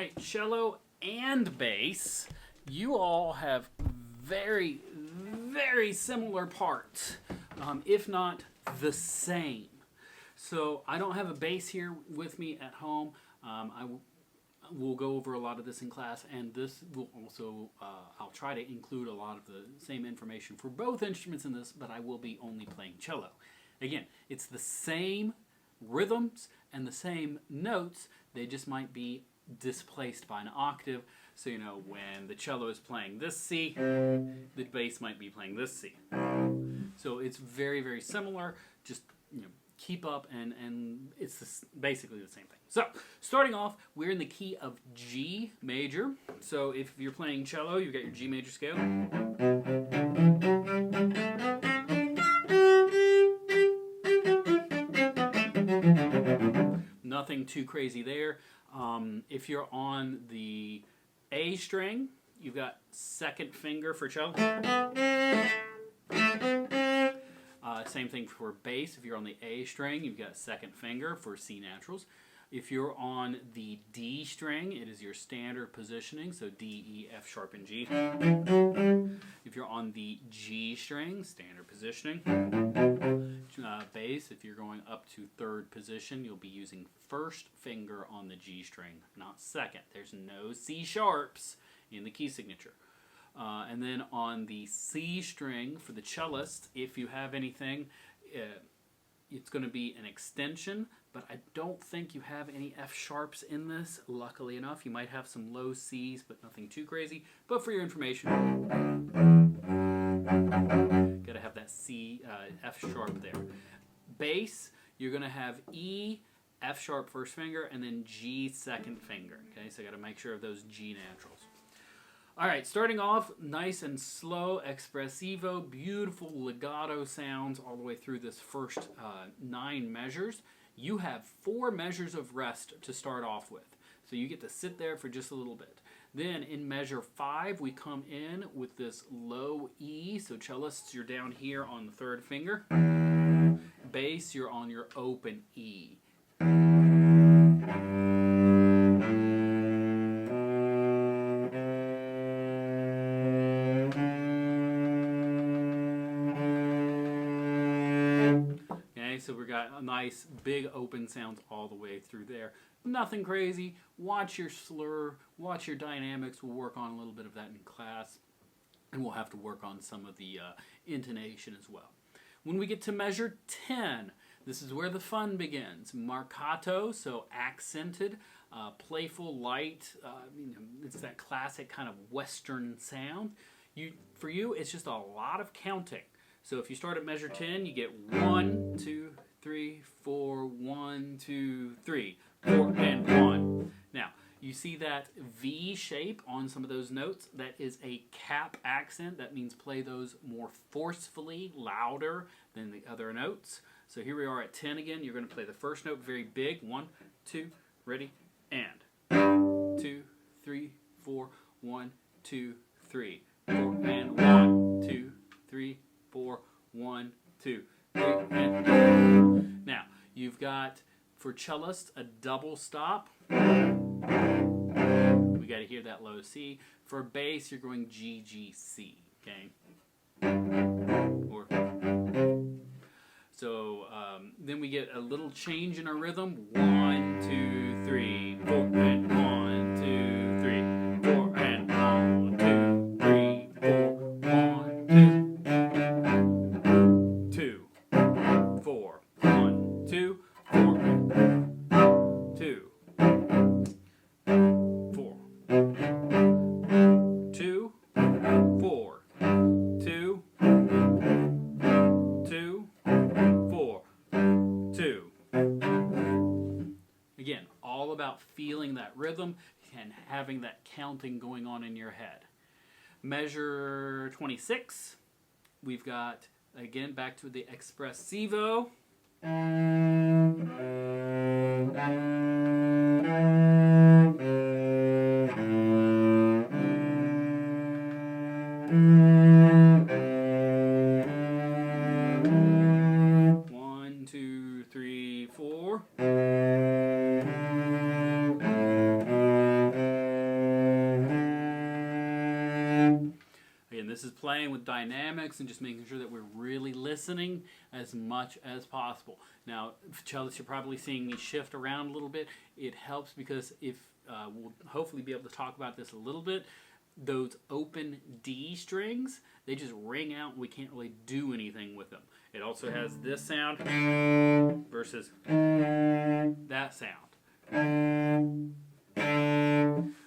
right, cello and bass, you all have very, very similar parts, if not the same. So I don't have a bass here with me at home. We'll go over a lot of this in class, and this will also, I'll try to include a lot of the same information for both instruments in this, but I will be only playing cello. Again, it's the same rhythms and the same notes, they just might be displaced by an octave. So, you know, when the cello is playing this C, the bass might be playing this C. So it's very, very similar. Just, you know, keep up, and it's basically the same thing. So, starting off, we're in the key of G major. So if you're playing cello, you've got your G major scale. Nothing too crazy there. If you're on the A string, you've got second finger for cello. Same thing for bass. If you're on the A string, you've got second finger for C naturals. If you're on the D string, it is your standard positioning, so D, E, F sharp, and G. If you're on the G string, standard positioning. Bass, if you're going up to third position, you'll be using first finger on the G string, not second. There's no C sharps in the key signature. And then on the C string for the cellist, if you have anything, it's going to be an extension, but I don't think you have any F sharps in this, luckily enough. You might have some low Cs, but nothing too crazy. But for your information, got to have that C, F sharp there. Bass, you're going to have E, F sharp first finger, and then G second finger. Okay, so I got to make sure of those G naturals. All right, starting off nice and slow, espressivo, beautiful legato sounds all the way through this first 9 measures. You have 4 measures of rest to start off with. So you get to sit there for just a little bit. Then in measure 5, we come in with this low E. So cellists, you're down here on the third finger. Bass, you're on your open E. So we got a nice big open sounds all the way through there. Nothing crazy. Watch your slur, watch your dynamics. We'll work on a little bit of that in class, and we'll have to work on some of the intonation as well. When we get to measure 10, this is where the fun begins. Marcato, so accented, playful, light. It's that classic kind of Western sound. For you, it's just a lot of counting. So if you start at measure 10, you get 1, 2, 3, 4, 1, 2, 3, 4, and 1. Now, you see that V shape on some of those notes? That is a cap accent. That means play those more forcefully, louder than the other notes. So here we are at 10 again. You're going to play the first note very big. 1, 2, ready, and 2, 3, 4, 1, 2, 3, 4, and 1, 2, 3, 4, 1, 2, 3, and now you've got for cellists a double stop. We got to hear that low C. For bass, you're going G, G, C. Okay. So then we get a little change in our rhythm. 1, 2, 3, 4, and 1, 2, 3, 4, and 1, 2, 3, 4, 1, 2. 4, 1, 2, 4, 2, 4, 2, 4, 2, 2, 4, 2. Again, all about feeling that rhythm and having that counting going on in your head. Measure 26, we've got, again, back to the espressivo. One, two, three, four. this is playing with dynamics and just making sure that we're really listening as much as possible. Now, cellists, you're probably seeing me shift around a little bit. It helps because if we'll hopefully be able to talk about this a little bit. Those open D strings, they just ring out and we can't really do anything with them. It also has this sound versus that sound.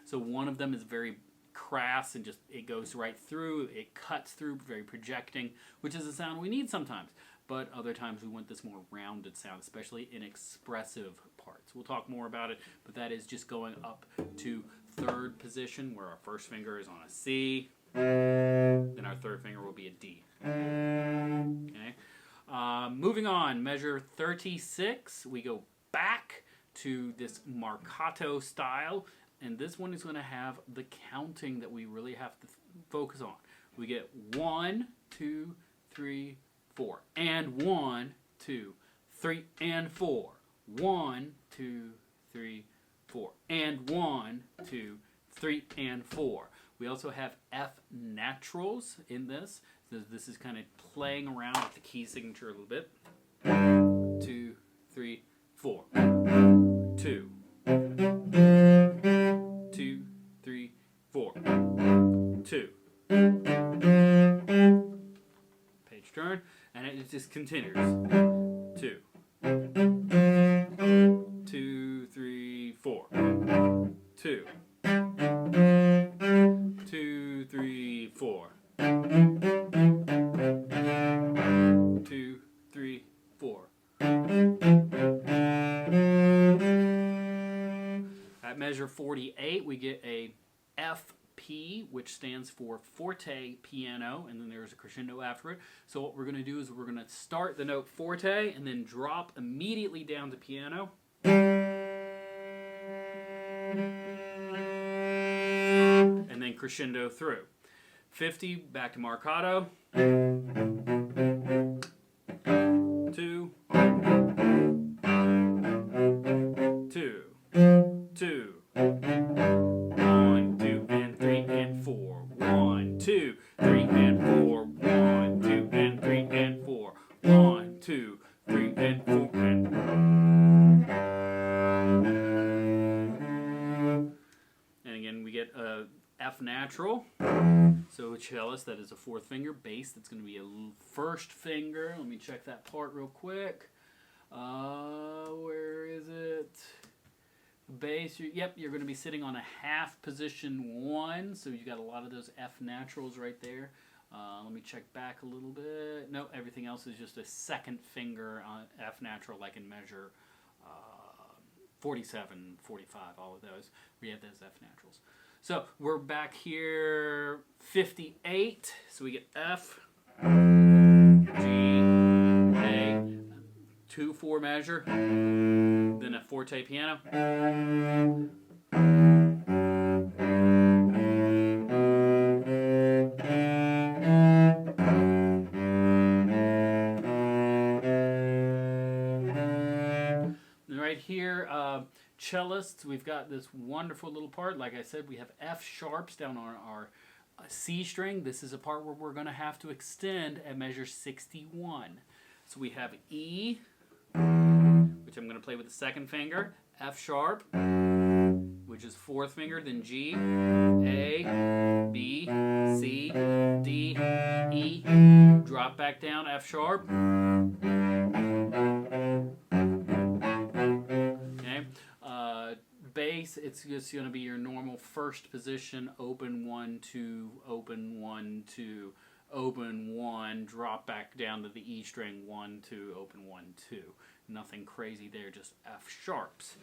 So one of them is very crass and just it goes right through, it cuts through, very projecting, which is a sound we need sometimes. But other times we want this more rounded sound, especially in expressive parts. We'll talk more about it, but that is just going up to third position where our first finger is on a C, then our third finger will be a D. Okay. Moving on, measure 36, we go back to this Marcato style, and this one is going to have the counting that we really have to focus on. We get 1, 2, 3, 4, and 1, 2, 3, and 4. 1, 2, 3, 4, and 1, 2, 3, and 4. We also have F naturals in this. So this is kind of playing around with the key signature a little bit. 2, 3, 4. 2. 2, 3, 4. 2. Page turn, and it just continues. 2. 2, 3, 4. 2. 2, 3, 4. 2, 3, 4. At measure 48, we get a FP, which stands for forte piano, and then there's a crescendo after it. So what we're going to do is we're going to start the note forte and then drop immediately down to piano. And then crescendo through. 50, back to Marcato. 2. 2. 2. 1, 2, and 3, and 4. 1, 2, 3, and 4. 1, 2, and 3, and 4. 1, 2, 3, and 4. And again, we get a F natural. So a cellist, that is a fourth finger. Bass, that's going to be a first finger. Let me check that part real quick. Where is it? Bass, you're going to be sitting on a half position 1, so you got a lot of those F naturals right there. Let me check back a little bit. No, everything else is just a second finger on F natural, like in measure 47, 45, all of those. We have those F naturals. So we're back here, 58. So we get F, G, A, 2/4 measure, then a forte piano. And right here, cellists, we've got this wonderful little part. Like I said, we have F sharps down on our C string. This is a part where we're going to have to extend at measure 61. So we have E, which I'm going to play with the second finger, F sharp, which is fourth finger, then G, A, B, C, D, E, drop back down, F sharp. Bass, it's just going to be your normal first position, open 1, 2, open 1, 2, open 1, drop back down to the E string, 1, 2, open 1, 2. Nothing crazy there, just F sharps.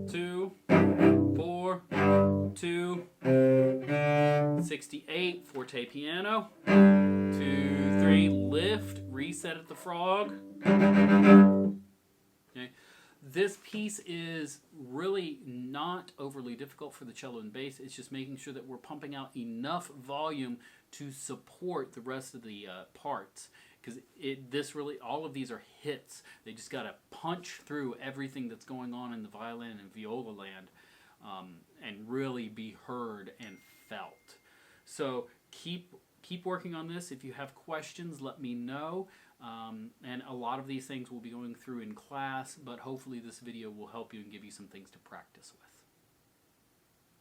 2, 4, 2, 68, forte piano, 2, 3, lift, reset at the frog. Okay. This piece is really not overly difficult for the cello and bass. It's just making sure that we're pumping out enough volume to support the rest of the parts. Because all of these are hits. They just got to punch through everything that's going on in the violin and viola land. and really be heard and felt. So keep working on this. If you have questions, let me know. And a lot of these things we'll be going through in class, but hopefully this video will help you and give you some things to practice with.